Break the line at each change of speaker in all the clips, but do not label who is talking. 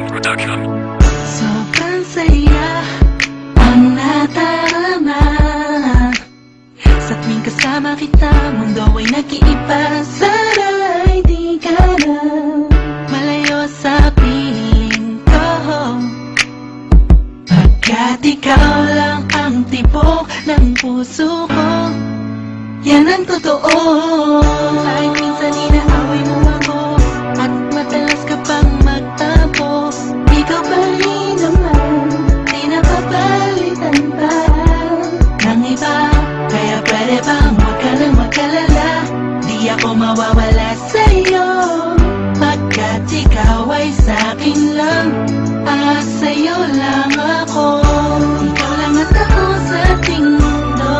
Production.
Sobrang saya ang nadarama sa tuwing kasama kita. Mundo ay nag-iiba, sana'y di ka na malayo sa piling ko, pagkat ikaw lang ang tibok ng puso ko. Yan ang totoo. Kahit minsan inaaway mo ako at madalas ka pang magtapo, ikaw pa rin naman, di napapalitan pa ng iba. Kaya pwede bang huwag ka nang mag-alala, di ako mawawala sa'yo, pagkat ikaw ay sa'kin lang, sa'yo lang ako. Ikaw lang at ako sa ating mundo.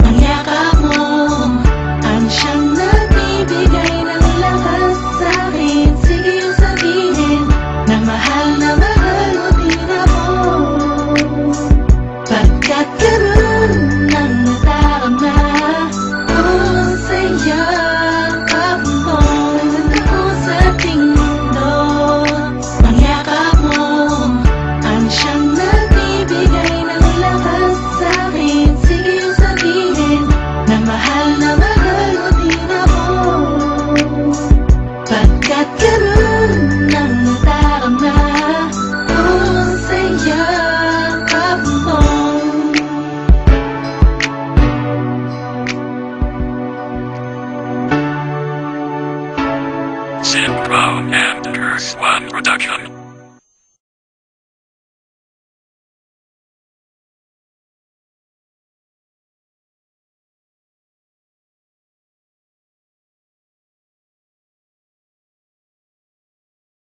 Ang yakap mo ang siyang nagbibigay ng lakas sa'kin. Sige yung sabihin na mahal mo din ako, pagkat karoon ng nadarama sa yakap mo. Ako sa ating mundo. Ang yakap mo ang siyang nagbibigay ng lakas sa'kin. Sige yung sabihin na mahal mo din ako, pagkat karoon ng nadarama sa yakap mo.
Synchro and Curse One Production.